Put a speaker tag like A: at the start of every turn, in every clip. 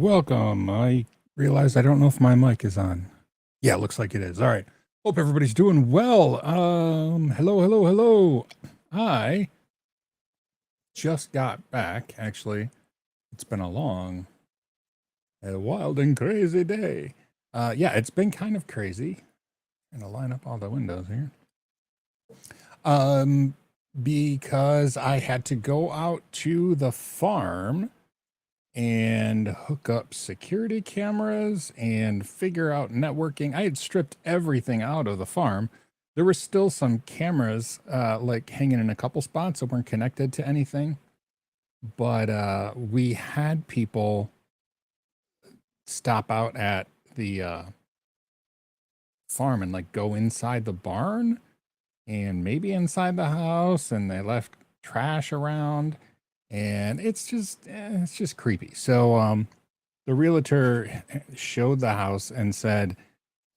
A: welcome. I realized I don't know if my mic is on. Yeah, it looks like it is. All right. Hope everybody's doing well. Hello. I just got back. Actually, it's been a wild and crazy day. Yeah, it's been kind of crazy. I'm gonna line up all the windows here. Because I had to go out to the farm and hook up security cameras and figure out networking. I had stripped everything out of the farm. There were still some cameras like hanging in a couple spots that weren't connected to anything. But we had people stop out at the farm and like go inside the barn and maybe inside the house, and they left trash around, and it's just creepy. So the realtor showed the house and said,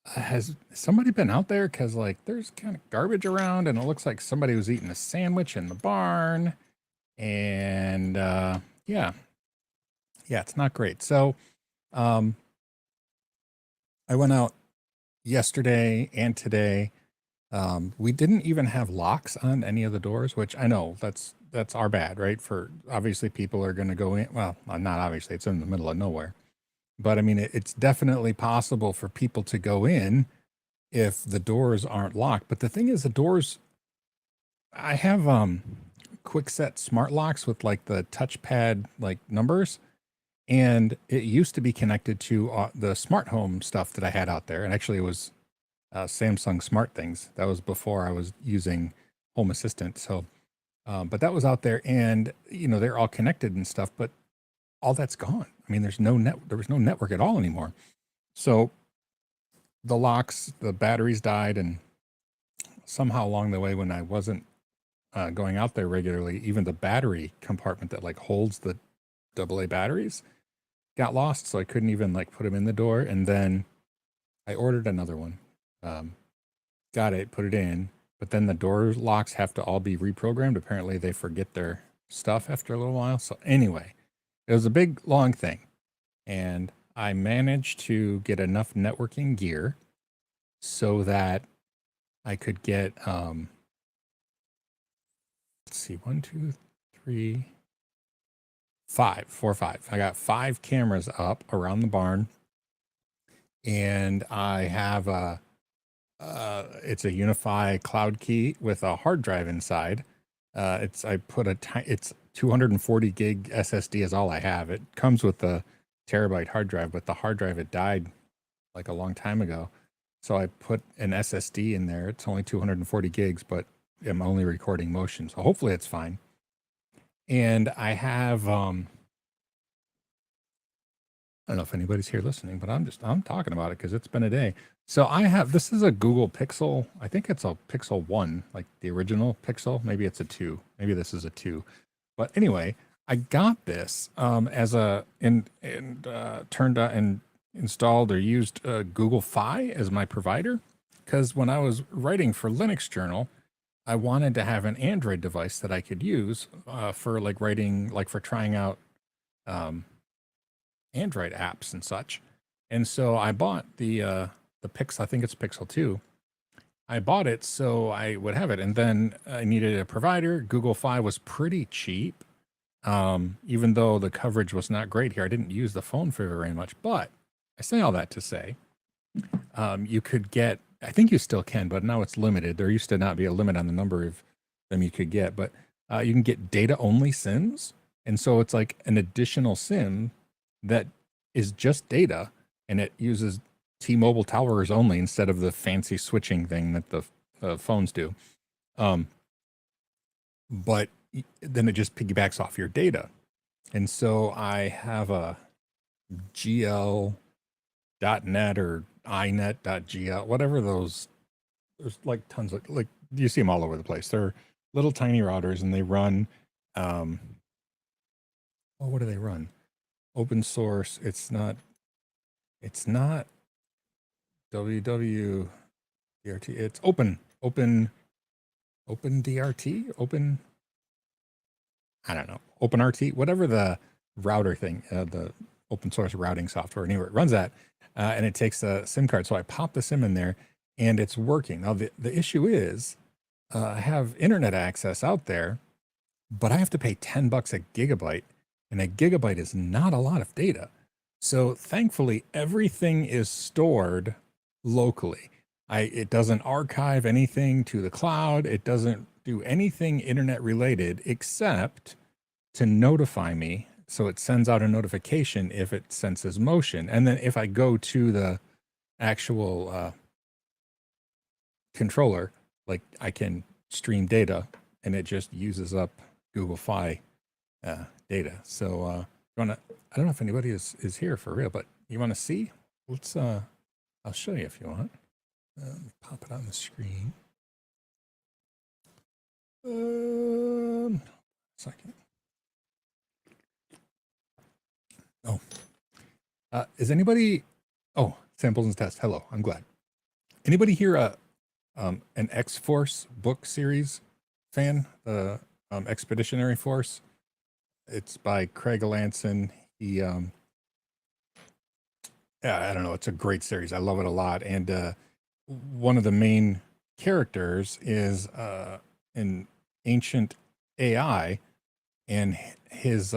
A: has somebody been out there? Because like there's kind of garbage around, and it looks like somebody was eating a sandwich in the barn. And yeah, it's not great. So I went out yesterday and today. We didn't even have locks on any of the doors, which I know that's our bad, right? For obviously people are going to go in. Well, not obviously, it's in the middle of nowhere. But I mean, it's definitely possible for people to go in if the doors aren't locked. But the thing is, the doors, I have quick set smart locks with like the touchpad like numbers, and it used to be connected to the smart home stuff that I had out there. And actually, it was Samsung Smart Things. That was before I was using Home Assistant. So, but that was out there, and they're all connected and stuff. But all that's gone. I mean, there was no network at all anymore. So the locks, the batteries died, and somehow along the way, when I wasn't going out there regularly, even the battery compartment that like holds the AA batteries got lost. So I couldn't even like put them in the door. And then I ordered another one, got it, put it in, but then the door locks have to all be reprogrammed. Apparently they forget their stuff after a little while. So anyway, it was a big, long thing. And I managed to get enough networking gear so that I could get, let's see, 1, 2, 3, 5, 4, 5. I got 5 cameras up around the barn, and I have it's a UniFi cloud key with a hard drive inside. It's 240 gig SSD is all I have. It comes with a terabyte hard drive, but the hard drive, it died like a long time ago. So I put an SSD in there. It's only 240 gigs, but I'm only recording motion. So hopefully it's fine. And I have, I don't know if anybody's here listening, but I'm talking about it because it's been a day. So this is a Google Pixel. I think it's a Pixel 1, like the original Pixel. Maybe it's a 2. Maybe this is a 2. But anyway, I got this as turned and installed or used Google Fi as my provider, because when I was writing for Linux Journal, I wanted to have an Android device that I could use for like writing, like for trying out Android apps and such. And so I bought the Pixel. I think it's Pixel 2. I bought it so I would have it, and then I needed a provider. Google Fi was pretty cheap, even though the coverage was not great here. I didn't use the phone for very much, but I say all that to say, you could get, I think you still can, but now it's limited. There used to not be a limit on the number of them you could get, but you can get data-only SIMs. And so it's like an additional SIM that is just data, and it uses T-Mobile towers only instead of the fancy switching thing that the phones do. But then it just piggybacks off your data. And so I have a GL.net or inet.gl, whatever those, there's like tons of, like, you see them all over the place. They're little tiny routers, and they run, what do they run? Open source. It's not WWDRT. It's open DRT, I don't know, OpenRT, whatever the router thing, the open source routing software. Anyway, it runs that, and it takes a SIM card. So I pop the SIM in there, and it's working. Now the issue is, I have internet access out there, but I have to pay $10 a gigabyte, and a gigabyte is not a lot of data. So thankfully, everything is stored locally. It doesn't archive anything to the cloud. It doesn't do anything internet related except to notify me. So it sends out a notification if it senses motion. And then if I go to the actual controller, like I can stream data, and it just uses up Google Fi data. So you wanna, I don't know if anybody is here for real, but you want to see? Let's I'll show you if you want. Pop it on the screen. Second. Oh, is anybody? Oh, samples and tests. Hello, I'm glad. Anybody here an X-Force book series fan? The Expeditionary Force. It's by Craig Alanson. He yeah, I don't know. It's a great series. I love it a lot. And one of the main characters is an ancient AI, and his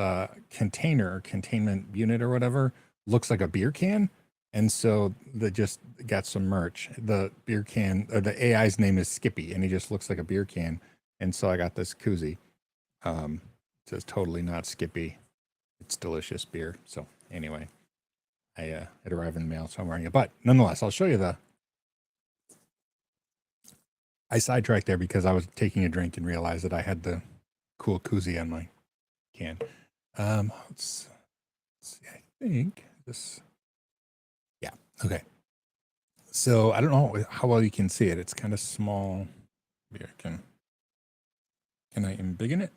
A: containment unit or whatever looks like a beer can. And so they just got some merch. The beer can, or the AI's name is Skippy, and he just looks like a beer can. And so I got this koozie. It says totally not Skippy. It's delicious beer. So anyway, it arrived in the mail, so I'm wearing it. But nonetheless, I'll show you I sidetracked there because I was taking a drink and realized that I had the cool koozie on my can. Let's see. I think this. Yeah. Okay. So I don't know how well you can see it. It's kind of small. Maybe I can I embiggen it?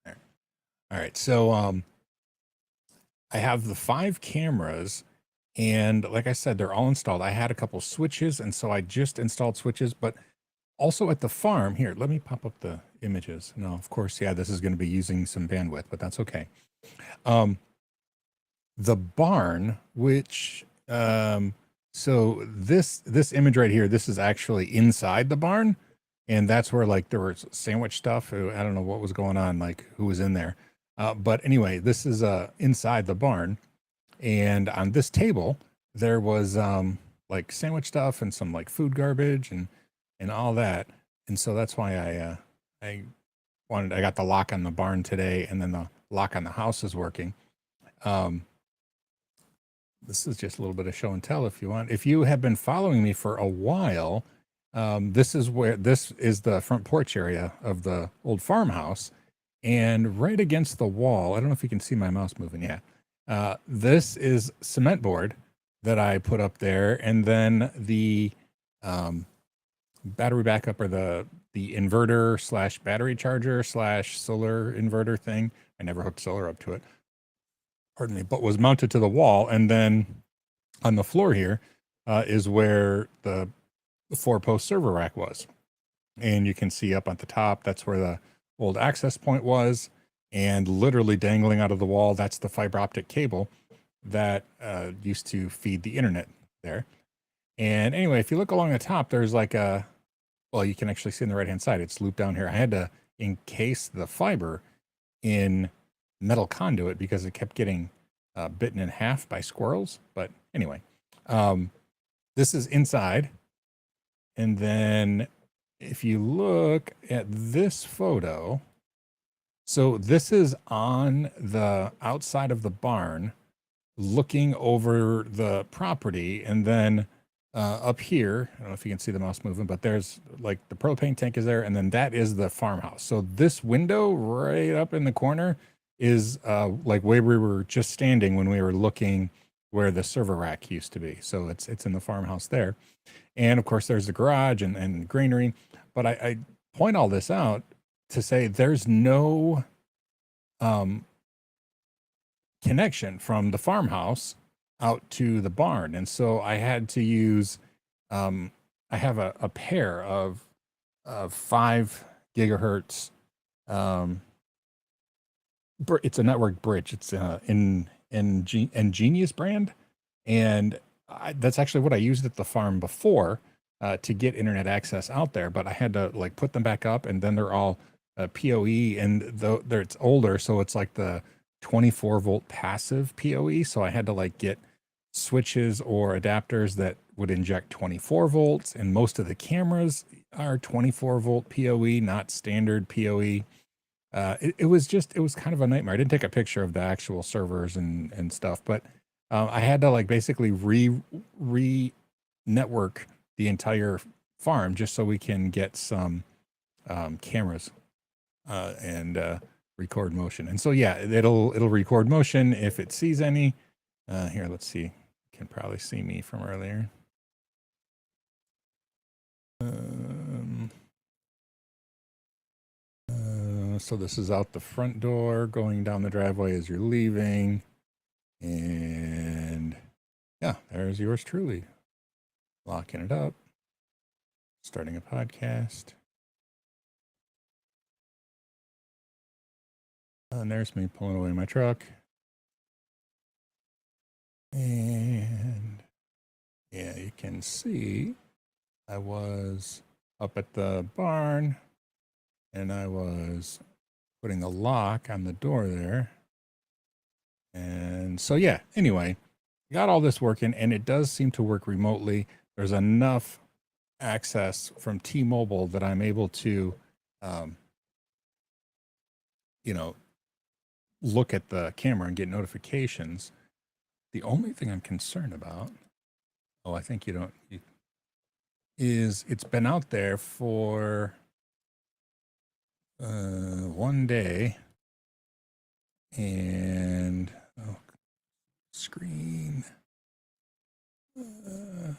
A: There. All right. So I have the 5 cameras, and like I said, they're all installed. I had a couple switches, and so I just installed switches, but also at the farm here, let me pop up the images. No, of course, yeah, this is going to be using some bandwidth, but that's okay. The barn, which, so this image right here, this is actually inside the barn. And that's where like there was sandwich stuff. I don't know what was going on, like who was in there. But anyway, this is inside the barn. And on this table, there was like sandwich stuff and some like food garbage and all that. And so that's why I got the lock on the barn today, and then the lock on the house is working. This is just a little bit of show and tell if you want. If you have been following me for a while, this is the front porch area of the old farmhouse, and right against the wall, I don't know if you can see my mouse moving. Yeah. This is cement board that I put up there, and then the battery backup, or the inverter / battery charger / solar inverter thing. I never hooked solar up to it. Pardon me, but was mounted to the wall. And then on the floor here is where the 4-post server rack was. And you can see up at the top, that's where the old access point was. And literally dangling out of the wall, that's the fiber optic cable that used to feed the internet there. And anyway, if you look along the top, there's like well, you can actually see on the right-hand side, it's looped down here. I had to encase the fiber in metal conduit because it kept getting bitten in half by squirrels. But anyway, this is inside. And then if you look at this photo, so this is on the outside of the barn looking over the property. And then up here, I don't know if you can see the mouse moving, but there's like the propane tank is there. And then that is the farmhouse. So this window right up in the corner is like where we were just standing when we were looking where the server rack used to be. So it's in the farmhouse there. And of course there's the garage and granary. But I point all this out to say there's no connection from the farmhouse out to the barn. And so I had to use, I have a pair of 5 gigahertz it's a network bridge. It's Ingenious brand, and that's actually what I used at the farm before to get internet access out there. But I had to like put them back up, and then they're all PoE, and it's older, so it's like the 24-volt passive PoE. So I had to like get switches or adapters that would inject 24 volts, and most of the cameras are 24-volt PoE, not standard PoE. It was kind of a nightmare. I didn't take a picture of the actual servers and stuff, but I had to like basically re network the entire farm just so we can get some cameras and record motion. And so yeah, it'll record motion if it sees any. Here, let's see. You can probably see me from earlier. So this is out the front door, going down the driveway as you're leaving. And yeah, there's yours truly. Locking it up. Starting a podcast. And there's me pulling away my truck. And yeah, you can see I was up at the barn and I was putting a lock on the door there. And so, yeah, anyway, got all this working, and it does seem to work remotely. There's enough access from T-Mobile that I'm able to, look at the camera and get notifications. The only thing I'm concerned about, I think is it's been out there for 1 day, and screen. There.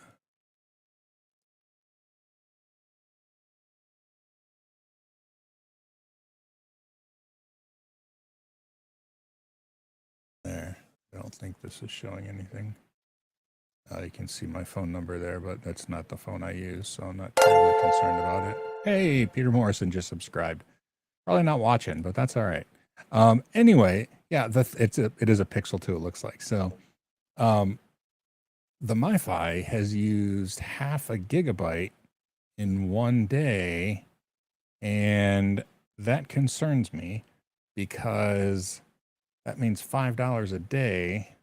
A: I don't think this is showing anything. You can see my phone number there, but that's not the phone I use, so I'm not terribly concerned about it. Hey, Peter Morrison just subscribed. Probably not watching, but that's all right. Anyway, yeah, it is a Pixel 2, it looks like. So the MiFi has used 0.5 gigabyte in 1 day, and that concerns me because that means $5 a day.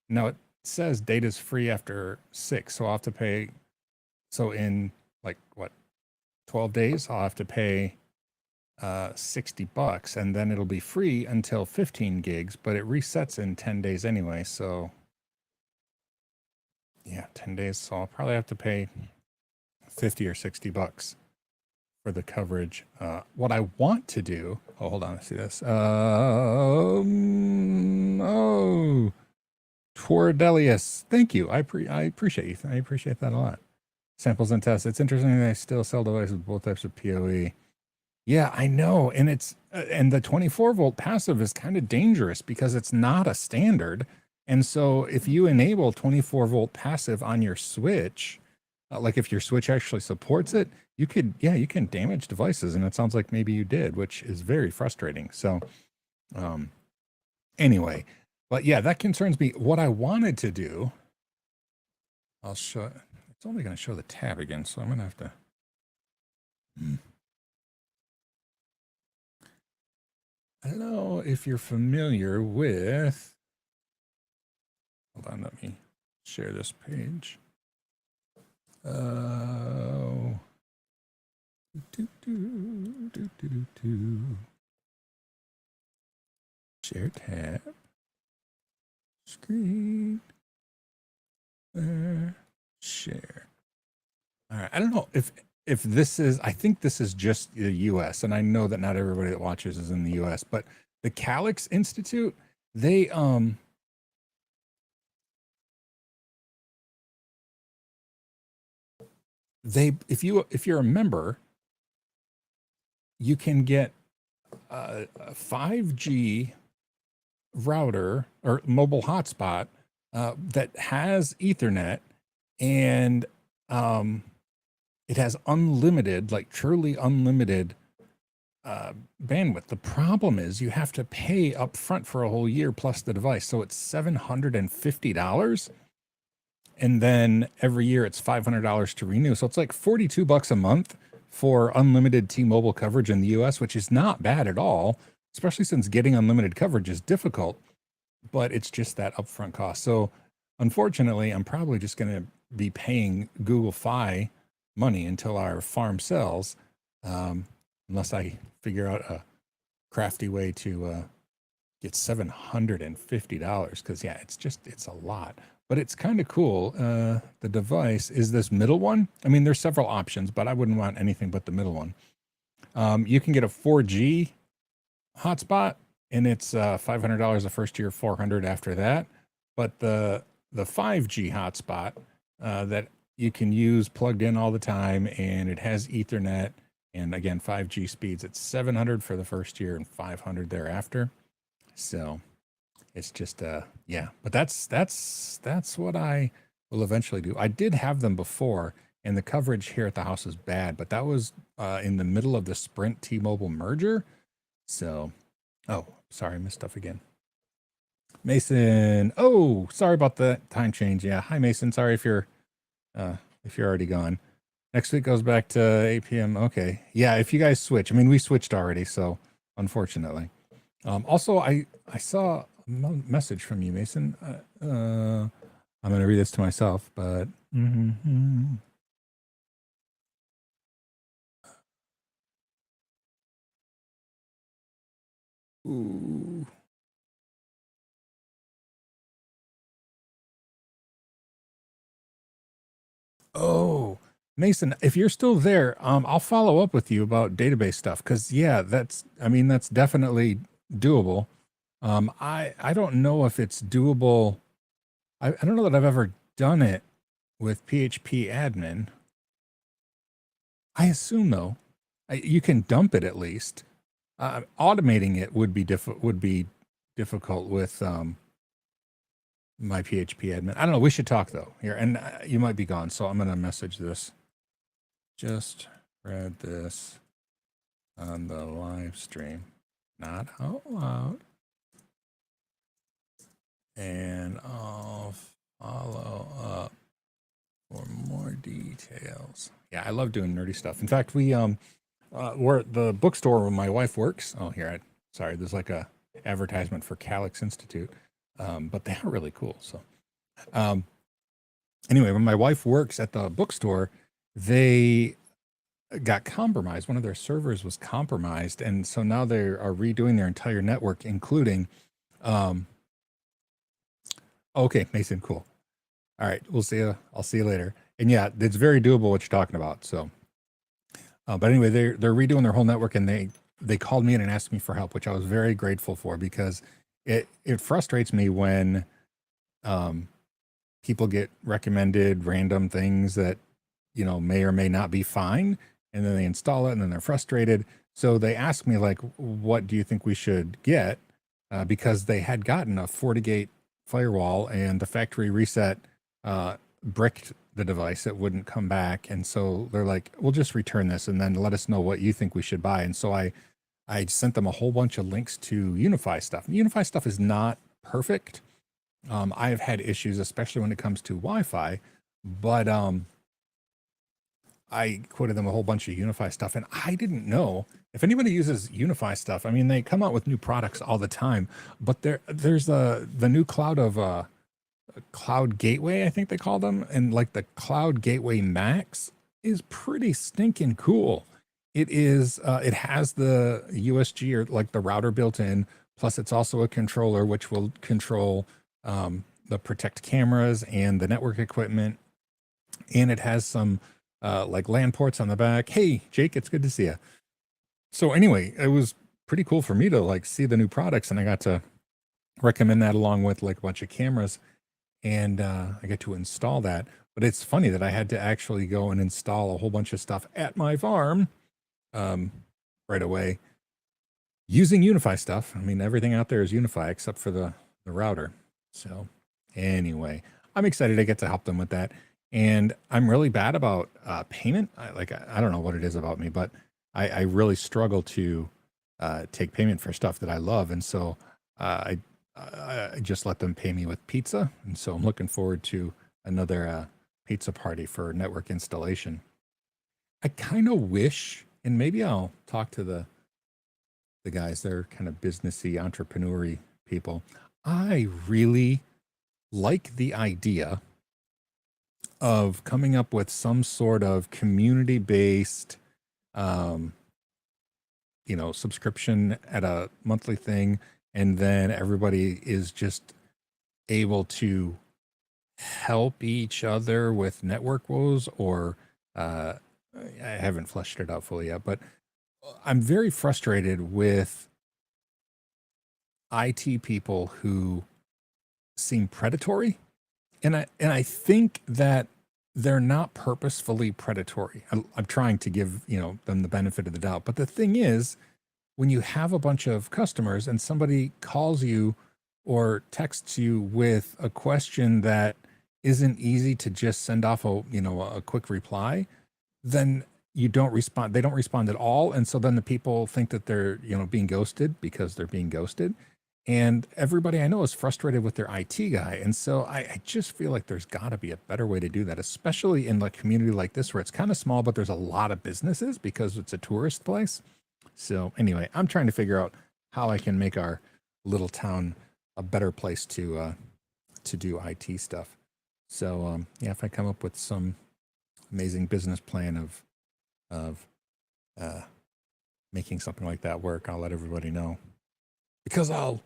A: Now, it says data's free after 6, so I'll have to pay. So in 12 days, I'll have to pay $60, and then it'll be free until 15 gigs, but it resets in 10 days anyway. So yeah, 10 days. So I'll probably have to pay $50 or $60 for the coverage. What I want to do, hold on, let's see this. Tordelius, thank you. I appreciate you. I appreciate that a lot. Samples and tests. It's interesting that they still sell devices with both types of PoE. Yeah, I know. And and the 24-volt passive is kind of dangerous because it's not a standard. And so if you enable 24-volt passive on your switch, like if your switch actually supports it, you can damage devices. And it sounds like maybe you did, which is very frustrating. So anyway, but yeah, that concerns me. What I wanted to do, I'll show, it's only going to show the tab again. So I'm going to have to. I don't know if you're familiar with, hold on, let me share this page. Share tab, screen, share. All right, I don't know if this is, I think this is just the US, and I know that not everybody that watches is in the US, but the Calyx Institute, they if you're a member, you can get a 5G router or mobile hotspot that has Ethernet, and it has unlimited, like truly unlimited bandwidth. The problem is you have to pay up front for a whole year plus the device. So it's $750. And then every year it's $500 to renew. So it's like $42 a month for unlimited T-Mobile coverage in the US, which is not bad at all, especially since getting unlimited coverage is difficult, but it's just that upfront cost. So unfortunately, I'm probably just going to be paying Google Fi money until our farm sells, unless I figure out a crafty way to get $750. Because yeah, it's a lot, but it's kind of cool. The device is this middle one. I mean, there's several options, but I wouldn't want anything but the middle one. You can get a 4G hotspot, and it's $500 the first year, $400 after that. But the 5G hotspot that you can use plugged in all the time, and it has Ethernet, and again 5G speeds. It's $700 for the first year and $500 thereafter. So it's just yeah. But that's what I will eventually do. I did have them before, and the coverage here at the house is bad. But that was in the middle of the Sprint T-Mobile merger. So, oh, sorry, I missed stuff again. Mason, oh, sorry about the time change. Yeah, hi Mason. Sorry if you're already gone. Next week goes back to 8 p.m. Okay, yeah. If you guys switch, I mean, we switched already, so unfortunately. Also, I saw a message from you, Mason. I'm going to read this to myself, but. Ooh. Oh, Mason, if you're still there, I'll follow up with you about database stuff. Cause yeah, that's definitely doable. I don't know if it's doable. I don't know that I've ever done it with PHP admin. I assume though, you can dump it at least. Automating it would be difficult with my PHP admin. I don't know. We should talk though here, and you might be gone, so I'm gonna message this. Just read this on the live stream, not out loud, and I'll follow up for more details. Yeah, I love doing nerdy stuff. In fact, we're at the bookstore where my wife works. Oh, here, sorry, there's like a advertisement for Calyx Institute, but they are really cool. So, anyway, when my wife works at the bookstore, they got compromised. One of their servers was compromised, and so now they are redoing their entire network, including. Okay, Mason, cool. All right, we'll see you. I'll see you later. And yeah, it's very doable what you're talking about. So, but anyway, they're redoing their whole network, and they called me in and asked me for help, which I was very grateful for, because it frustrates me when people get recommended random things that may or may not be fine, and then they install it, and then they're frustrated. So they asked me, like, what do you think we should get? Because they had gotten a FortiGate firewall, and the factory reset bricked the device. It wouldn't come back, and so they're like, we'll just return this and then let us know what you think we should buy. And so I sent them a whole bunch of links to UniFi stuff. UniFi stuff is not perfect. I have had issues, especially when it comes to Wi-Fi, but I quoted them a whole bunch of UniFi stuff, and I didn't know if anybody uses UniFi stuff. I mean, they come out with new products all the time, but there's the new cloud of Cloud Gateway, I think they call them, and like the Cloud Gateway Max is pretty stinking cool. It is. It has the USG, or like the router built in. Plus, it's also a controller which will control the Protect cameras and the network equipment, and it has some like LAN ports on the back. Hey, Jake, it's good to see you. So anyway, it was pretty cool for me to like see the new products, and I got to recommend that along with like a bunch of cameras, and I get to install that. But it's funny that I had to actually go and install a whole bunch of stuff at my farm right away using UniFi stuff. I mean, everything out there is UniFi except for the router. So anyway, I'm excited I get to help them with that. And I'm really bad about payment. I don't know what it is about me, but I really struggle to take payment for stuff that I love, and so I just let them pay me with pizza, and so I'm looking forward to another pizza party for network installation. I kind of wish, and maybe I'll talk to the guys. They're kind of businessy, entrepreneury people. I really like the idea of coming up with some sort of community-based, subscription at a monthly thing, and then everybody is just able to help each other with network woes, or I haven't fleshed it out fully yet, but I'm very frustrated with IT people who seem predatory, and I think that they're not purposefully predatory. I'm trying to give them the benefit of the doubt, but the thing is, when you have a bunch of customers and somebody calls you or texts you with a question that isn't easy to just send off a quick reply, then you don't respond. They don't respond at all, and so then the people think that they're being ghosted because they're being ghosted. And everybody I know is frustrated with their IT guy. And so I just feel like there's got to be a better way to do that, especially in a community like this where it's kind of small, but there's a lot of businesses because it's a tourist place. So anyway, I'm trying to figure out how I can make our little town a better place to do IT stuff. So if I come up with some amazing business plan of making something like that work, I'll let everybody know, because I'll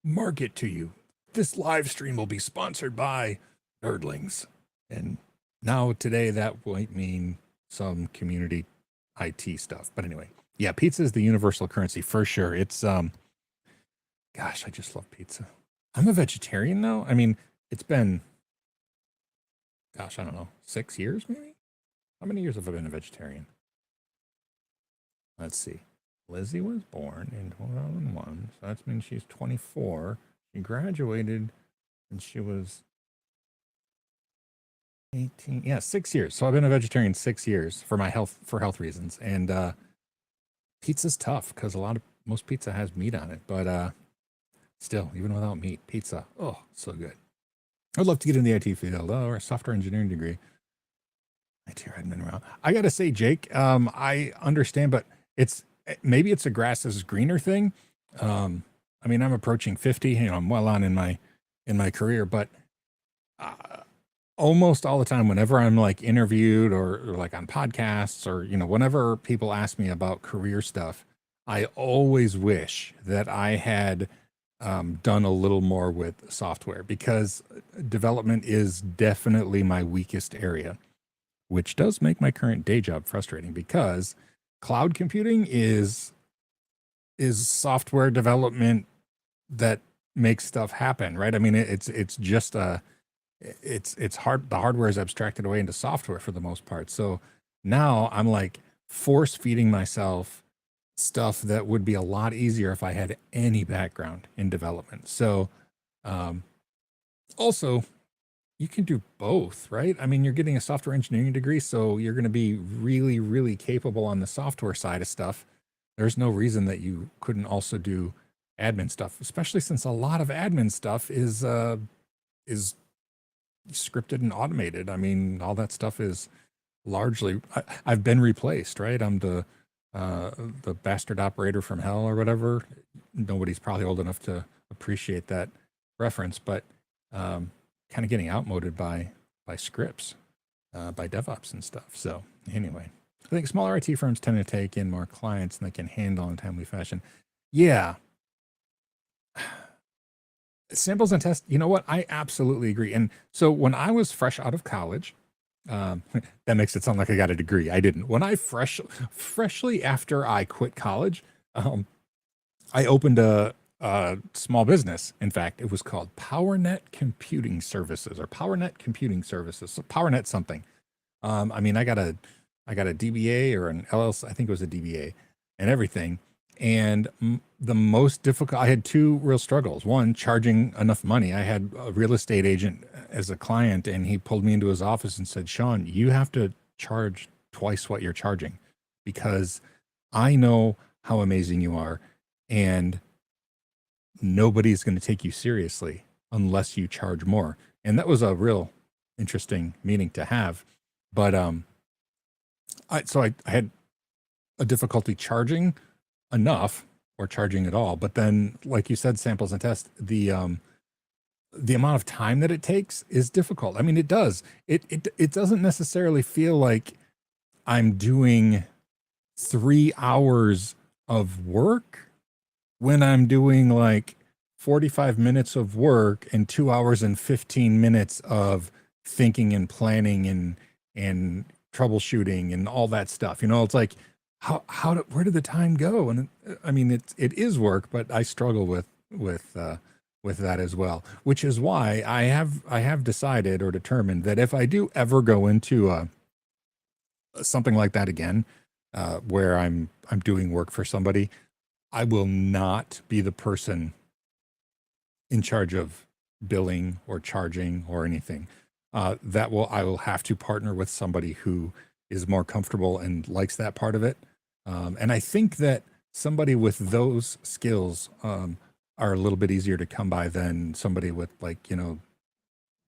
A: mark it to you. This live stream will be sponsored by Nerdlings. And now today that might mean some community IT stuff. But anyway, yeah, pizza is the universal currency for sure. It's gosh, I just love pizza. I'm a vegetarian though. I mean, it's been, gosh, I don't know, 6 years maybe? How many years have I been a vegetarian? Let's see. Lizzie was born in 2001, so that means she's 24. She graduated and she was 18. Yeah, 6 years. So I've been a vegetarian 6 years for health reasons. And pizza's tough because most pizza has meat on it, but still, even without meat, pizza, oh, so good. I'd love to get in the IT field or a software engineering degree. IT admin route. I gotta say, Jake, I understand, but maybe it's a grass is greener thing. I mean, I'm approaching 50. I'm well on in my career, but almost all the time, whenever I'm like interviewed or like on podcasts or whenever people ask me about career stuff, I always wish that I had done a little more with software, because development is definitely my weakest area, which does make my current day job frustrating, because cloud computing is software development that makes stuff happen, right? I mean, it's just it's hard. The hardware is abstracted away into software for the most part. So now I'm like force feeding myself stuff that would be a lot easier if I had any background in development. So also, you can do both, right? I mean, you're getting a software engineering degree, so you're going to be really, really capable on the software side of stuff. There's no reason that you couldn't also do admin stuff, especially since a lot of admin stuff is scripted and automated. I mean, all that stuff is largely, I've been replaced, right? I'm the bastard operator from hell or whatever. Nobody's probably old enough to appreciate that reference, but kind of getting outmoded by scripts, by DevOps and stuff. So anyway, I think smaller IT firms tend to take in more clients than they can handle in a timely fashion. Yeah. Samples and tests, you know what? I absolutely agree. And so when I was fresh out of college, that makes it sound like I got a degree. I didn't. When I freshly after I quit college, I opened a small business. In fact, it was called PowerNet Computing Services, or PowerNet Computing Services. So PowerNet something. I mean, I got a DBA or an LLC. I think it was a DBA and everything. And the most difficult, I had two real struggles. One, charging enough money. I had a real estate agent as a client, and he pulled me into his office and said, "Sean, you have to charge twice what you're charging, because I know how amazing you are, and nobody's going to take you seriously unless you charge more. And that was a real interesting meeting to have. But I had a difficulty charging enough or charging at all. But then, like you said, samples and tests, the amount of time that it takes is difficult. I mean, it does. It doesn't necessarily feel like I'm doing 3 hours of work when I'm doing like 45 minutes of work and 2 hours and 15 minutes of thinking and planning and troubleshooting and all that stuff. You know, it's like where did the time go? And I mean, it is work, but I struggle with that as well, which is why I have decided or determined that if I do ever go into something like that again, where I'm doing work for somebody, I will not be the person in charge of billing or charging or anything. I will have to partner with somebody who is more comfortable and likes that part of it. And I think that somebody with those skills are a little bit easier to come by than somebody with, like, you know,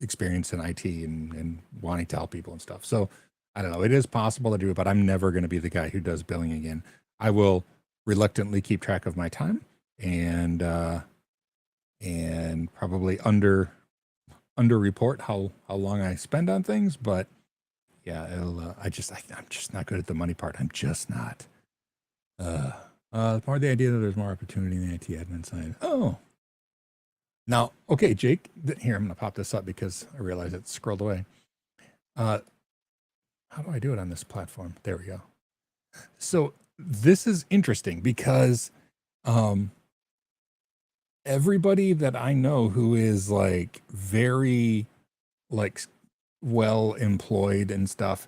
A: experience in IT and wanting to help people and stuff. So I don't know. It is possible to do it, but I'm never going to be the guy who does billing again. I will reluctantly keep track of my time and probably under report how long I spend on things. But yeah, I'm just not good at the money part. I'm just not. More the idea that there's more opportunity in the IT admin side. Oh, now, okay, Jake, here, I'm going to pop this up because I realize it's scrolled away. How do I do it on this platform? There we go. So this is interesting because everybody that I know who is like very like well employed and stuff,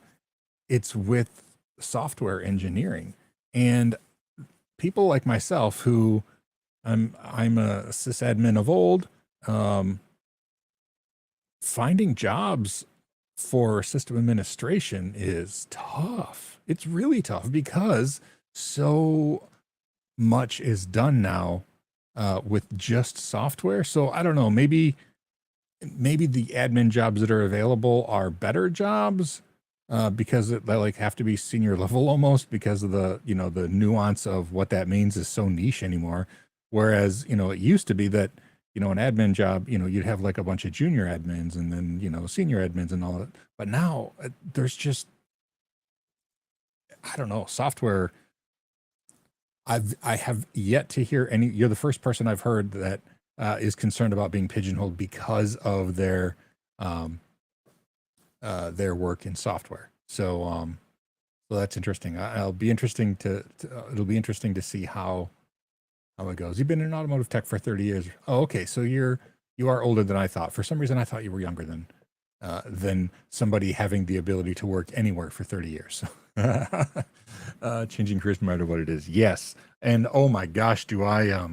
A: it's with software engineering. And people like myself who I'm a sysadmin of old, finding jobs for system administration is tough. It's really tough because so much is done now with just software. So I don't know, maybe the admin jobs that are available are better jobs because they like have to be senior level almost because of the, you know, the nuance of what that means is so niche anymore. Whereas, you know, it used to be that, you know, an admin job, you know, you'd have like a bunch of junior admins and then, you know, senior admins and all that. But now there's just, I don't know, software. I have yet to hear any, you're the first person I've heard that is concerned about being pigeonholed because of their work in software. So, so that's interesting. It'll be interesting to see how it goes. You've been in automotive tech for 30 years. Oh, okay. So you are older than I thought. For some reason, I thought you were younger than somebody having the ability to work anywhere for 30 years. Changing careers no matter what it is. Yes. And oh my gosh, do I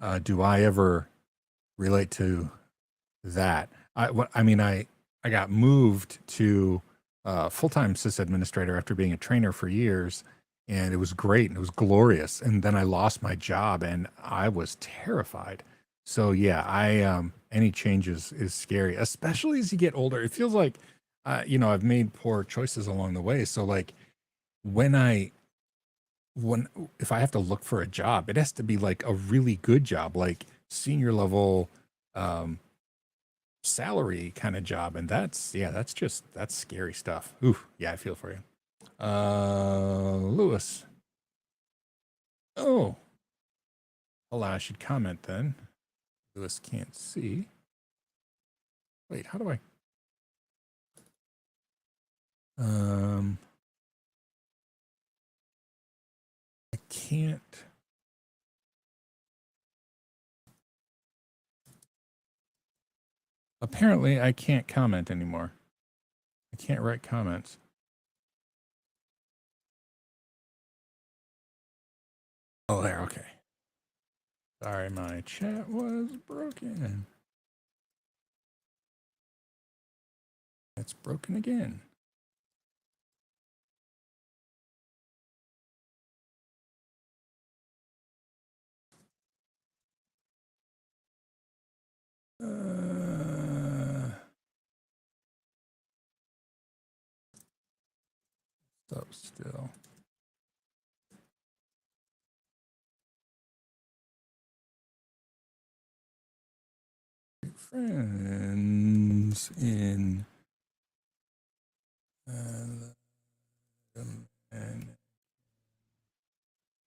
A: ever relate to that? I got moved to full-time sys administrator after being a trainer for years, and it was great and it was glorious. And then I lost my job and I was terrified. So yeah, any changes is scary, especially as you get older. It feels like, you know, I've made poor choices along the way. So like if I have to look for a job, it has to be like a really good job, like senior level, salary kind of job. And that's scary stuff. Ooh, yeah, I feel for you. Lewis. Oh, well, I should comment then. Lewis can't see. Wait, how do I? I can't. Apparently, I can't comment anymore. I can't write comments. Oh, there. Okay. Sorry, my chat was broken. It's broken again. Up still. Friends in and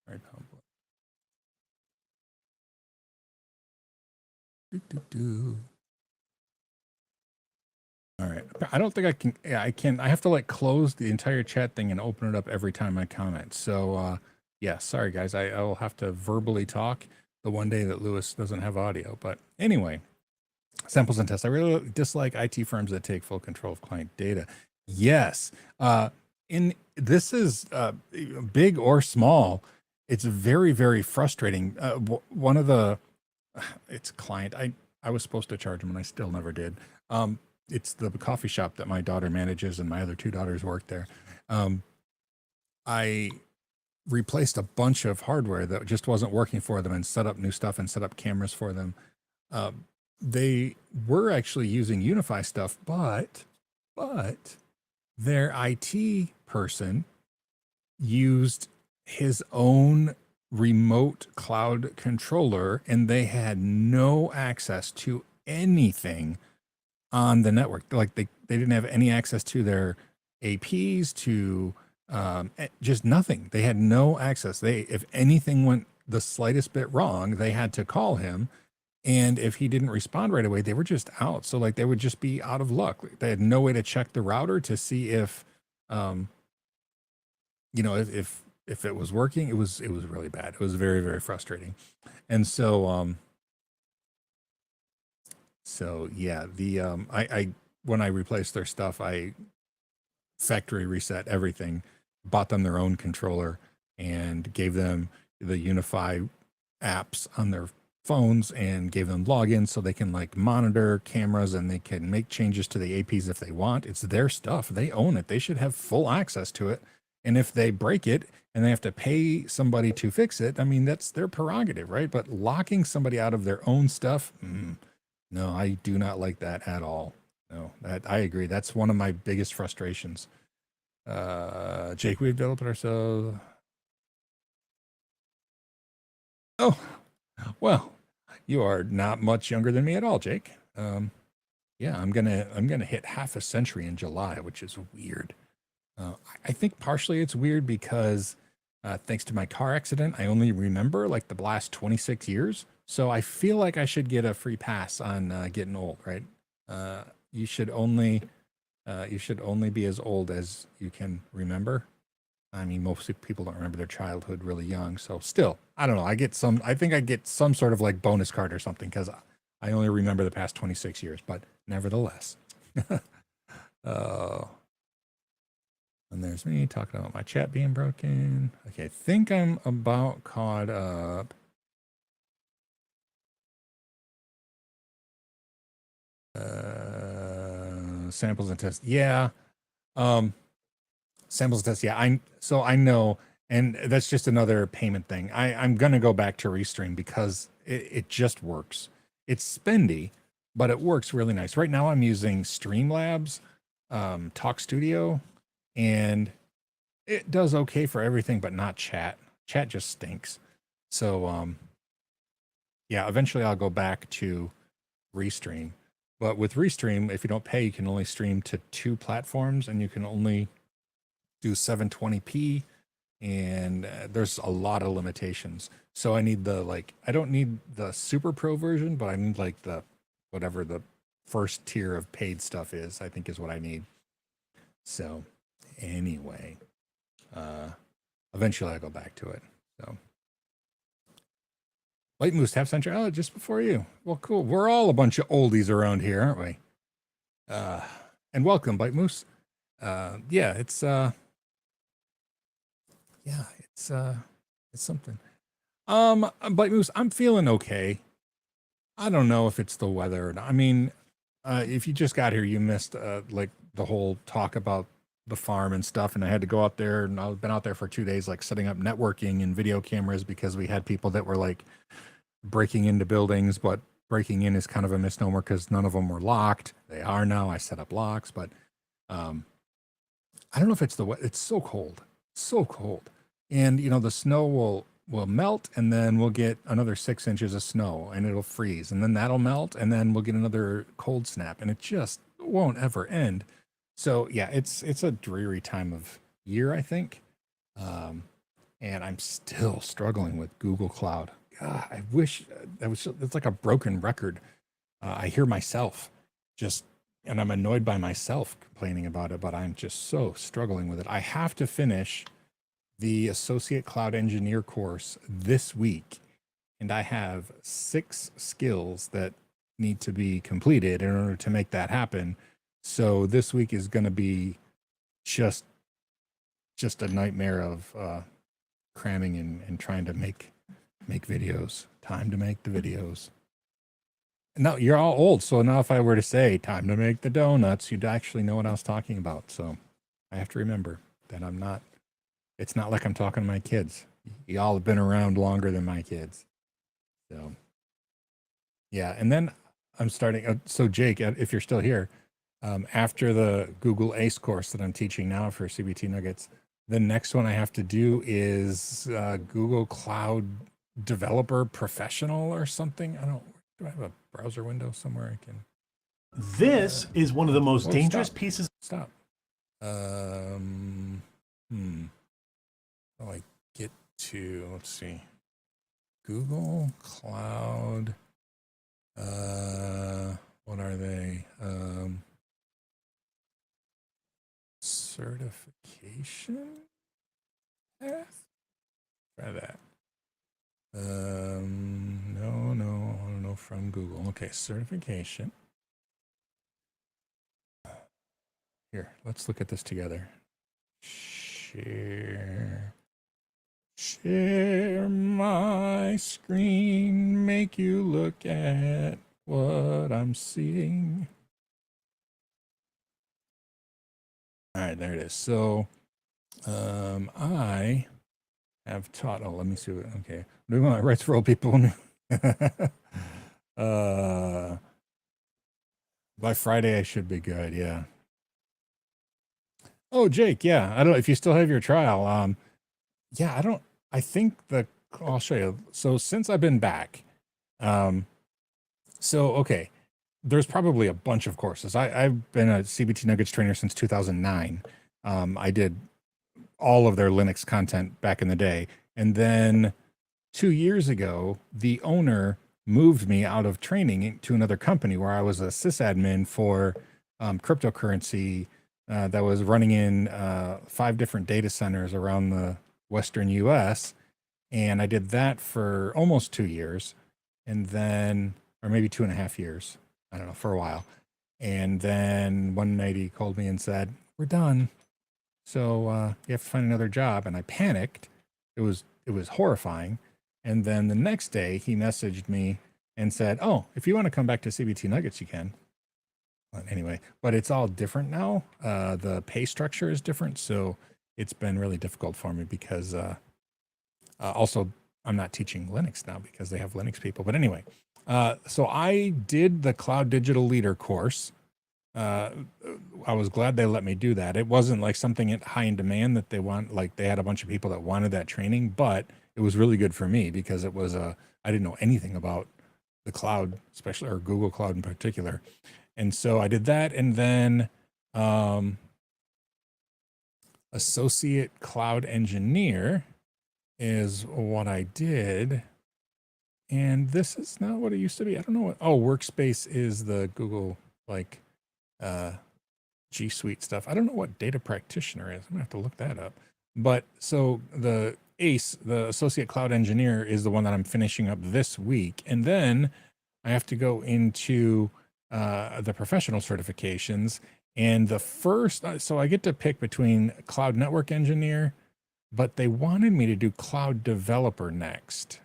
A: Republic. All right. I don't think I can. Yeah, I can. I have to like close the entire chat thing and open it up every time I comment. So, yeah, sorry guys. I will have to verbally talk the one day that Lewis doesn't have audio. But anyway, samples and tests. I really dislike IT firms that take full control of client data. Yes. In this is big or small. It's very, very frustrating. One of the it's client. I was supposed to charge them and I still never did. It's the coffee shop that my daughter manages and my other two daughters work there. I replaced a bunch of hardware that just wasn't working for them and set up new stuff and set up cameras for them. They were actually using Unify stuff, but their IT person used his own remote cloud controller and they had no access to anything on the network. Like they didn't have any access to their APs, to just nothing. They had no access. If anything went the slightest bit wrong, they had to call him. And if he didn't respond right away, they were just out. So like they would just be out of luck. They had no way to check the router to see if, if it was working. It was really bad. It was very, very frustrating. And so, yeah, I when I replaced their stuff, I factory reset everything, bought them their own controller, and gave them the Unify apps on their phones and gave them logins so they can like monitor cameras and they can make changes to the APs if they want. It's their stuff. They own it. They should have full access to it. And if they break it and they have to pay somebody to fix it, I mean, that's their prerogative, right? But locking somebody out of their own stuff, no, I do not like that at all. No, I agree. That's one of my biggest frustrations. Jake, we've developed ourselves. Oh, well, you are not much younger than me at all, Jake. Yeah, I'm gonna hit half a century in July, which is weird. I think partially it's weird because thanks to my car accident, I only remember like the last 26 years. So I feel like I should get a free pass on getting old, right? You should only be as old as you can remember. I mean, most people don't remember their childhood really young. So still, I don't know. I think I get some sort of like bonus card or something because I only remember the past 26 years, but nevertheless. And there's me talking about my chat being broken. Okay, I think I'm about caught up. Samples and tests. Yeah. Samples and tests. Yeah. I know. And that's just another payment thing. I'm going to go back to Restream because it just works. It's spendy, but it works really nice. Right now I'm using Streamlabs, Talk Studio, and it does okay for everything, but not chat. Chat just stinks. So, yeah, eventually I'll go back to Restream. But with Restream, if you don't pay, you can only stream to 2 platforms and you can only do 720p. And there's a lot of limitations. So I need I don't need the super pro version, but I need like the, whatever the first tier of paid stuff is, I think is what I need. So anyway, eventually I'll go back to it. So White Moose half century. Oh, just before you. Well, cool. We're all a bunch of oldies around here, aren't we? And welcome, Bite Moose. Yeah, it's something. Bite Moose, I'm feeling okay. I don't know if it's the weather or not. I mean, if you just got here, you missed like the whole talk about the farm and stuff, and I had to go out there, and I've been out there for 2 days, like setting up networking and video cameras because we had people that were like breaking into buildings, but breaking in is kind of a misnomer because none of them were locked. They are now. I set up locks, but I don't know if it's it's so cold, so cold. And the snow will melt, and then we'll get another 6 inches of snow, and it'll freeze, and then that'll melt, and then we'll get another cold snap, and it just won't ever end. So yeah, it's a dreary time of year, I think. Um, and I'm still struggling with Google Cloud. God, I wish it's like a broken record. I hear myself just, and I'm annoyed by myself complaining about it, but I'm just so struggling with it. I have to finish the Associate Cloud Engineer course this week, and I have 6 skills that need to be completed in order to make that happen. So this week is going to be just a nightmare of cramming and trying to make videos. Time to make the videos. No, you're all old, so now if I were to say time to make the donuts, you'd actually know what I was talking about. So I have to remember that I'm not. It's not like I'm talking to my kids. Y'all have been around longer than my kids. So yeah, and then I'm starting. So Jake, if you're still here, after the Google ACE course that I'm teaching now for CBT Nuggets, the next one I have to do is Google Cloud Developer Professional or something. Do I have a browser window somewhere I can?
B: This is one of the most dangerous pieces.
A: Stop. How do I get to, let's see, Google Cloud, what are they? Certification path? Try that. No, from Google. Okay, certification. Here, let's look at this together. Share my screen, make you look at what I'm seeing. All right, there it is. So, I have taught. Oh, let me see. Okay, I'm doing my rights for old people. By Friday, I should be good. Yeah. Oh, Jake. Yeah, I don't know if you still have your trial. Yeah, I don't. I think I'll show you. So since I've been back, okay, there's probably a bunch of courses. I've been a CBT Nuggets trainer since 2009. I did all of their Linux content back in the day, and then 2 years ago, the owner moved me out of training to another company where I was a sysadmin for cryptocurrency that was running in 5 different data centers around the Western US. And I did that for almost 2 years, and then, or maybe 2.5 years, I don't know, for a while. And then one night he called me and said, "We're done. So you have to find another job." And I panicked. It was horrifying. And then the next day he messaged me and said, "Oh, if you want to come back to CBT Nuggets, you can." But anyway, but it's all different now. The pay structure is different. So it's been really difficult for me because also I'm not teaching Linux now because they have Linux people. But anyway, so I did the Cloud Digital Leader course. I was glad they let me do that. It wasn't like something high in demand that they want, like they had a bunch of people that wanted that training, but it was really good for me because it was I didn't know anything about the cloud, especially, or Google Cloud in particular. And so I did that, and then Associate Cloud Engineer is what I did. And this is not what it used to be. I don't know what. Oh, Workspace is the Google like G Suite stuff. I don't know what Data Practitioner is. I'm gonna have to look that up. But so the ACE, the Associate Cloud Engineer, is the one that I'm finishing up this week, and then I have to go into the professional certifications. And the first, so I get to pick between Cloud Network Engineer, but they wanted me to do Cloud Developer next.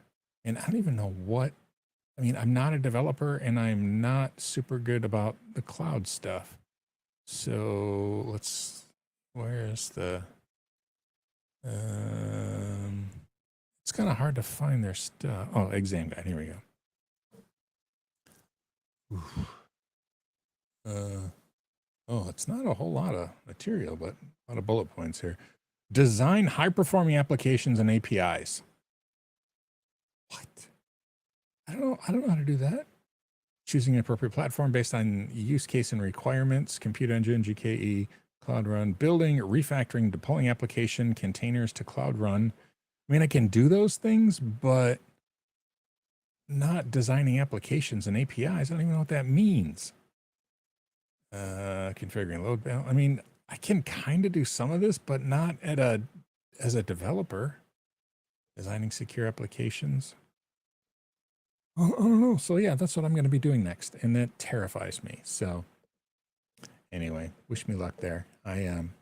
A: And I don't even know what, I mean, I'm not a developer and I'm not super good about the cloud stuff. So where's the, it's kind of hard to find their stuff. Oh, exam guide, here we go. Oh, it's not a whole lot of material, but a lot of bullet points here. Design high-performing applications and APIs. What? I don't know how to do that. Choosing an appropriate platform based on use case and requirements, Compute Engine, GKE, Cloud Run, building, refactoring, deploying application containers to Cloud Run. I mean, I can do those things, but not designing applications and APIs. I don't even know what that means. Configuring load balance. I mean, I can kind of do some of this, but not as a developer. Designing secure applications. I don't know. So yeah, that's what I'm going to be doing next, and that terrifies me. So anyway, wish me luck there. I'm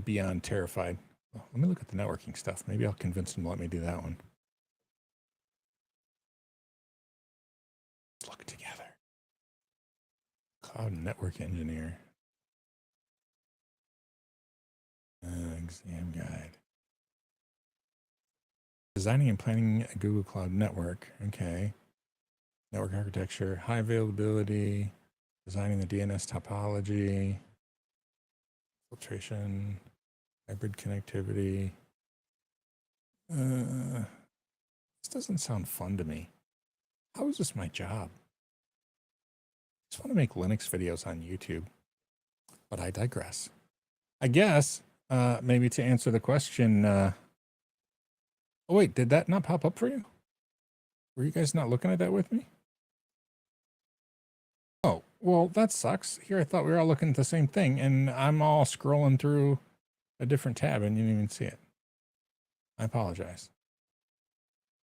A: beyond terrified. Well, let me look at the networking stuff. Maybe I'll convince them to let me do that one. Let's look together. Cloud Network Engineer. Exam guide. Designing and planning a Google Cloud network. Okay. Network architecture, high availability, designing the DNS topology, filtration, hybrid connectivity. This doesn't sound fun to me. How is this my job? I just want to make Linux videos on YouTube, but I digress. I guess maybe to answer the question. Oh wait, did that not pop up for you? Were you guys not looking at that with me? Oh, well, that sucks. Here, I thought we were all looking at the same thing, and I'm all scrolling through a different tab, and you didn't even see it. I apologize.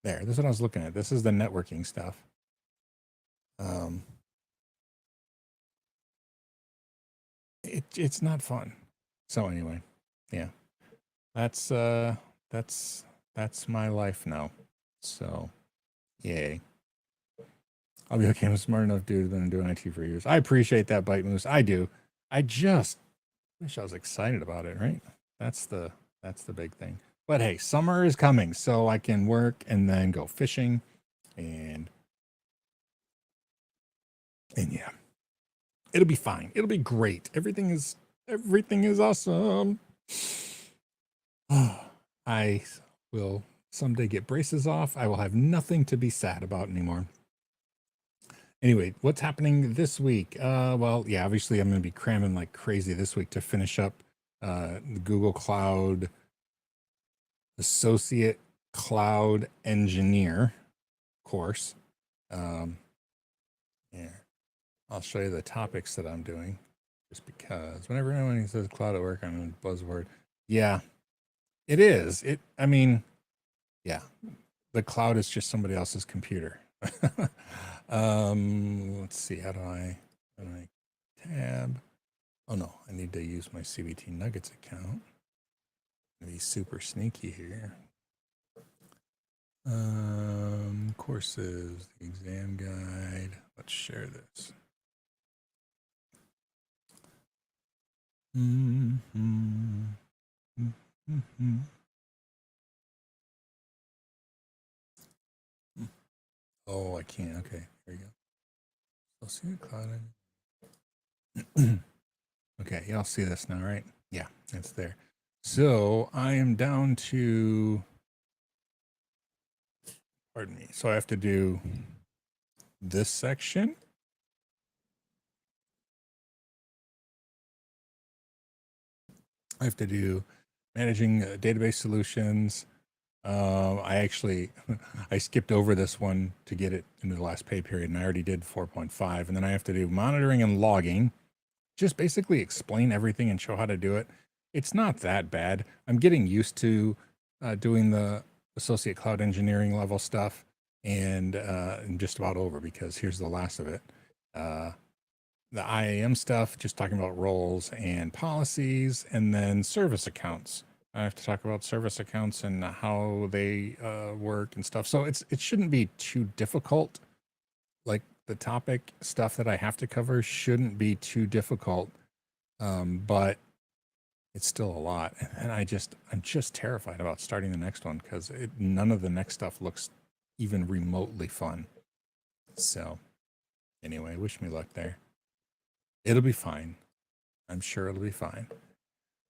A: There, this is what I was looking at. This is the networking stuff. It's not fun. So anyway, yeah, that's my life now. So, yay. I'll be okay. I'm a smart enough dude. Been doing IT for years. I appreciate that, Bite Moose. I do. I just wish I was excited about it. Right? That's the big thing. But hey, summer is coming, so I can work and then go fishing, and yeah, it'll be fine. It'll be great. Everything is awesome. I will someday get braces off. I will have nothing to be sad about anymore. Anyway, what's happening this week? Well, yeah, obviously I'm going to be cramming like crazy this week to finish up the Google Cloud Associate Cloud Engineer course. Yeah, I'll show you the topics that I'm doing, just because whenever anyone says cloud at work, I'm a buzzword. Yeah, it is. I mean, yeah, the cloud is just somebody else's computer. Let's see. How do I tab? Oh no, I need to use my CBT Nuggets account. Be super sneaky here. Courses, the exam guide. Let's share this. Oh, I can't. Okay, here we go. I'll see the cloud. Okay, y'all see this now, right? Yeah, it's there. So I am down to, pardon me. So I have to do this section. I have to do managing database solutions. I skipped over this one to get it into the last pay period, and I already did 4.5. And then I have to do monitoring and logging. Just basically explain everything and show how to do it. It's not that bad. I'm getting used to doing the associate cloud engineering level stuff, and I'm just about over, because here's the last of it. The IAM stuff, just talking about roles and policies, and then service accounts. I have to talk about service accounts and how they work and stuff. So it shouldn't be too difficult. Like the topic stuff that I have to cover shouldn't be too difficult, but it's still a lot. And I'm just terrified about starting the next one, because none of the next stuff looks even remotely fun. So anyway, wish me luck there. It'll be fine. I'm sure it'll be fine.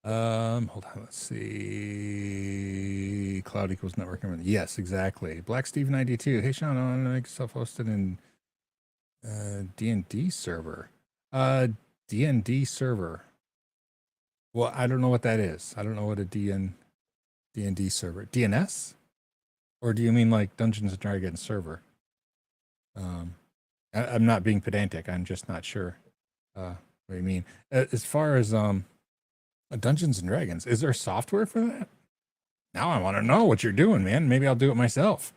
A: Hold on. Let's see. Cloud equals networking. Yes, exactly. Black Steve 92. Hey, Sean, I want to make self-hosted in D&D server. D&D server. Well, I don't know what that is. I don't know what a D&D server. DNS? Or do you mean like Dungeons and Dragons server? I'm not being pedantic. I'm just not sure what you mean. As far as Dungeons and Dragons, is there software for that? Now I want to know what you're doing, man. Maybe I'll do it myself.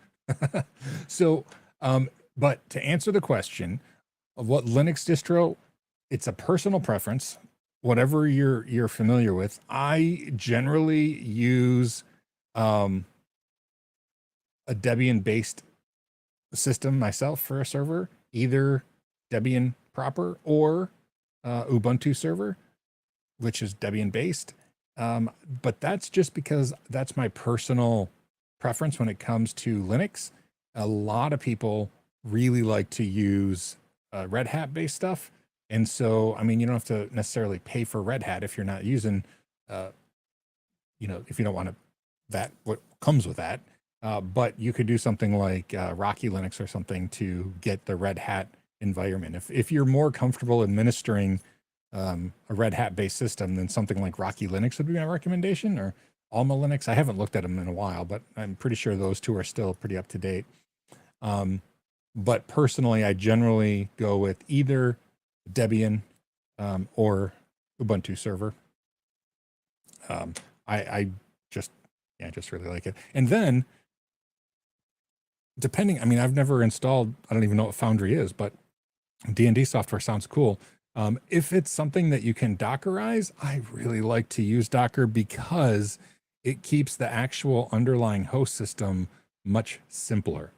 A: So, but to answer the question of what Linux distro, it's a personal preference. Whatever you're familiar with, I generally use a Debian based system myself for a server, either Debian proper or Ubuntu server, which is Debian based. But that's just because that's my personal preference when it comes to Linux. A lot of people really like to use Red Hat based stuff. And so, I mean, you don't have to necessarily pay for Red Hat if you're not using, if you don't want to, that what comes with that. But you could do something like Rocky Linux or something to get the Red Hat environment. If you're more comfortable administering a Red Hat based system, then something like Rocky Linux would be my recommendation, or Alma Linux. I haven't looked at them in a while, but I'm pretty sure those two are still pretty up to date. But personally, I generally go with either Debian or Ubuntu server. I just really like it. And then depending, I mean, I've never installed, I don't even know what Foundry is, but D&D software sounds cool. If it's something that you can Dockerize, I really like to use Docker because it keeps the actual underlying host system much simpler.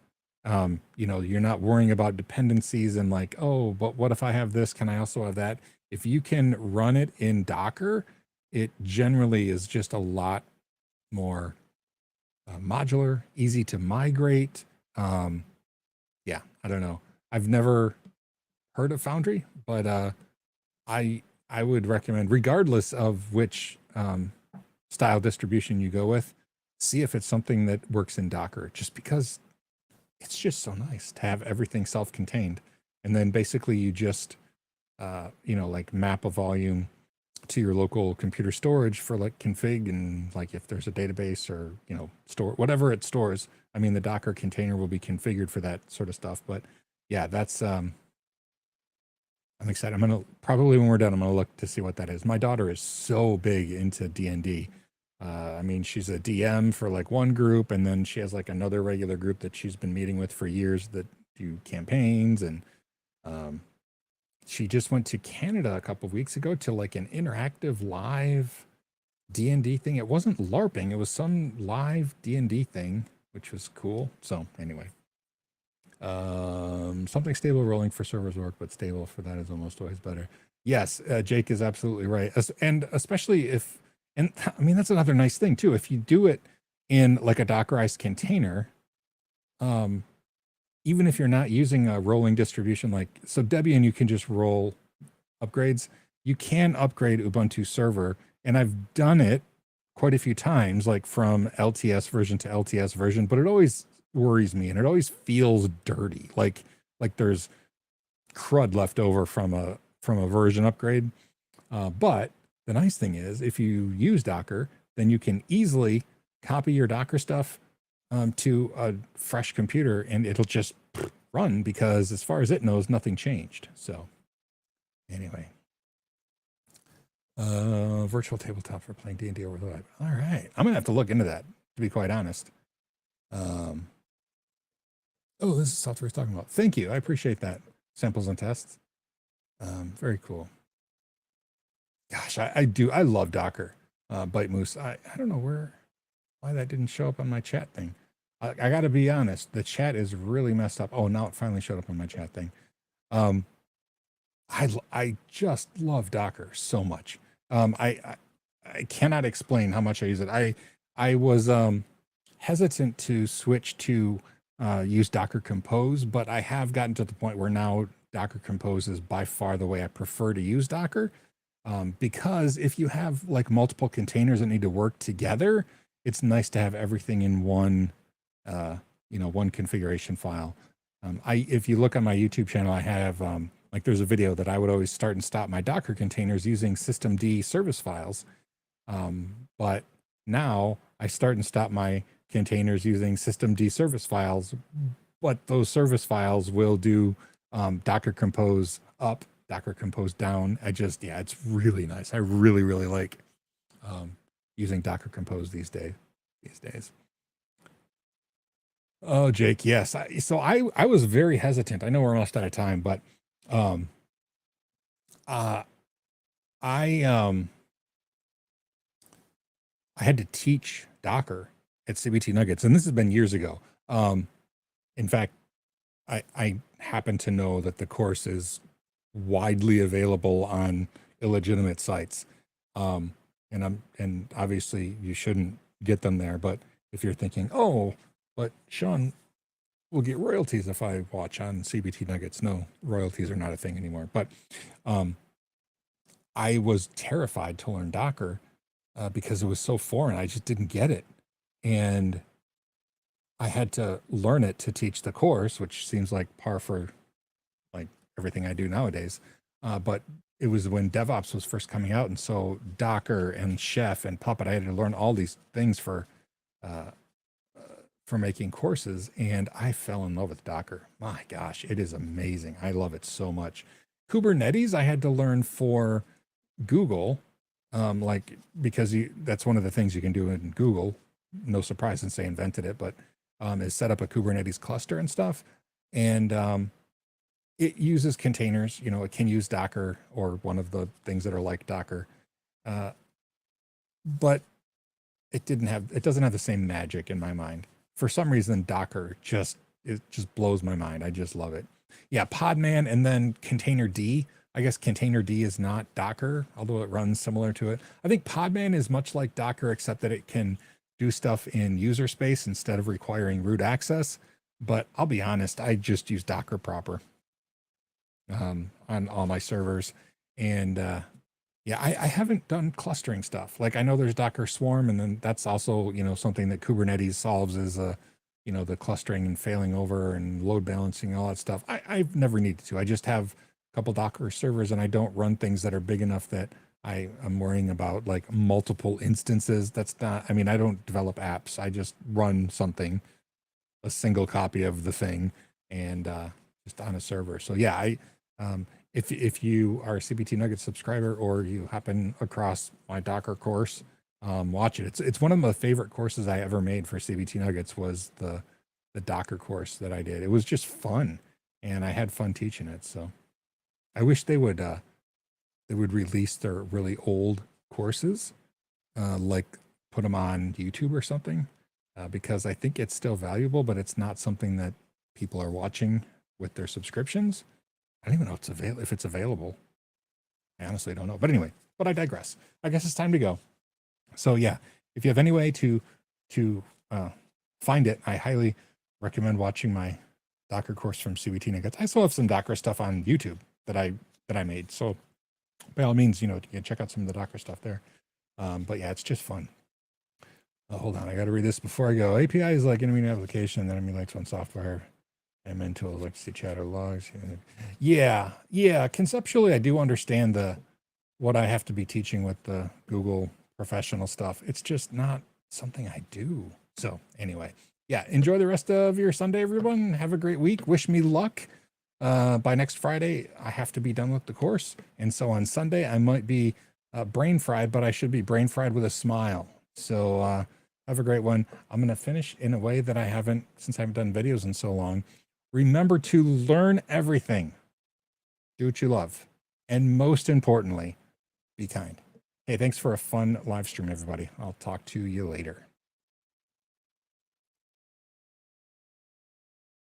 A: You're not worrying about dependencies and like, oh, but what if I have this? Can I also have that? If you can run it in Docker, it generally is just a lot more modular, easy to migrate. Yeah, I don't know. I've never heard of Foundry, but I would recommend, regardless of which style distribution you go with, see if it's something that works in Docker, just because it's just so nice to have everything self-contained. And then basically you just, like map a volume to your local computer storage for like config, and like if there's a database or, store whatever it stores. I mean, the Docker container will be configured for that sort of stuff. But yeah, that's, I'm excited. I'm going to probably, when we're done, I'm going to look to see what that is. My daughter is so big into D&D. I mean, she's a DM for like one group, and then she has like another regular group that she's been meeting with for years that do campaigns. And she just went to Canada a couple of weeks ago to like an interactive live D&D thing. It wasn't LARPing. It was some live D&D thing, which was cool. So anyway, something stable rolling for servers work, but stable for that is almost always better. Yes, Jake is absolutely right. And especially if, and I mean, that's another nice thing too. If you do it in like a Dockerized container, even if you're not using a rolling distribution, like, so Debian, you can just roll upgrades. You can upgrade Ubuntu server. And I've done it quite a few times, like from LTS version to LTS version, but it always worries me and it always feels dirty. Like there's crud left over from a version upgrade. But the nice thing is, if you use Docker, then you can easily copy your Docker stuff to a fresh computer, and it'll just run because, as far as it knows, nothing changed. So, anyway, virtual tabletop for playing D&D over the web. All right, I'm gonna have to look into that, to be quite honest. Oh, this is software he's talking about. Thank you, I appreciate that. Samples and tests. Very cool. Gosh, I love Docker. Bite Moose. I don't know why that didn't show up on my chat thing. I got to be honest. The chat is really messed up. Oh, now it finally showed up on my chat thing. I just love Docker so much. I cannot explain how much I use it. I was hesitant to switch to use Docker Compose, but I have gotten to the point where now Docker Compose is by far the way I prefer to use Docker. because if you have like multiple containers that need to work together, it's nice to have everything in one, one configuration file. If you look on my YouTube channel, I have like there's a video that I would always start and stop my Docker containers using systemd service files. But now I start and stop my containers using systemd service files, but those service files will do Docker Compose up, Docker Compose down. It's really nice. I really, really like using Docker Compose these days. Oh, Jake, yes. I was very hesitant. I know we're almost out of time, but I had to teach Docker at CBT Nuggets, and this has been years ago. In fact, I happen to know that the course is widely available on illegitimate sites. And obviously you shouldn't get them there, but if you're thinking, oh, but Sean will get royalties if I watch on CBT Nuggets. No, royalties are not a thing anymore. But I was terrified to learn Docker because it was so foreign. I just didn't get it. And I had to learn it to teach the course, which seems like par for like everything I do nowadays. But it was when DevOps was first coming out. And so Docker and Chef and Puppet, I had to learn all these things for making courses. And I fell in love with Docker. My gosh, it is amazing. I love it so much. Kubernetes, I had to learn for Google, because that's one of the things you can do in Google. No surprise since they invented it, but is set up a Kubernetes cluster and stuff. And it uses containers, it can use Docker or one of the things that are like Docker. But it doesn't have the same magic in my mind. For some reason, Docker just blows my mind. I just love it. Yeah, Podman and then Containerd. I guess Containerd is not Docker, although it runs similar to it. I think Podman is much like Docker, except that it can do stuff in user space instead of requiring root access. But I'll be honest, I just use Docker proper on all my servers. And I haven't done clustering stuff. Like I know there's Docker Swarm, and then that's also, something that Kubernetes solves is, the clustering and failing over and load balancing, all that stuff. I've never needed to. I just have a couple Docker servers, and I don't run things that are big enough that I'm worrying about like multiple instances. That's not, I don't develop apps. I just run something, a single copy of the thing, and just on a server. So yeah, if you are a CBT Nuggets subscriber or you happen across my Docker course, watch it. It's one of my favorite courses I ever made for CBT Nuggets was the Docker course that I did. It was just fun, and I had fun teaching it. So I wish they would release their really old courses, like put them on YouTube or something, because I think it's still valuable, but it's not something that people are watching with their subscriptions. I don't even know if it's available. I honestly don't know. But anyway, but I digress. I guess it's time to go. So yeah, if you have any way to find it, I highly recommend watching my Docker course from CBT Nuggets. I still have some Docker stuff on YouTube that I made. So by all means, you can check out some of the Docker stuff there. But yeah, it's just fun. Hold on, I got to read this before I go. API is like intermediate application, and then emulates one software. MN tools like see chatter logs. Yeah. Conceptually, I do understand what I have to be teaching with the Google professional stuff. It's just not something I do. So anyway, yeah, enjoy the rest of your Sunday, everyone. Have a great week. Wish me luck. By next Friday, I have to be done with the course. And so on Sunday, I might be brain fried, but I should be brain fried with a smile. So have a great one. I'm going to finish in a way that I haven't, since I haven't done videos in so long. Remember to learn everything. Do what you love. And most importantly, be kind. Hey, thanks for a fun live stream, everybody. I'll talk to you later.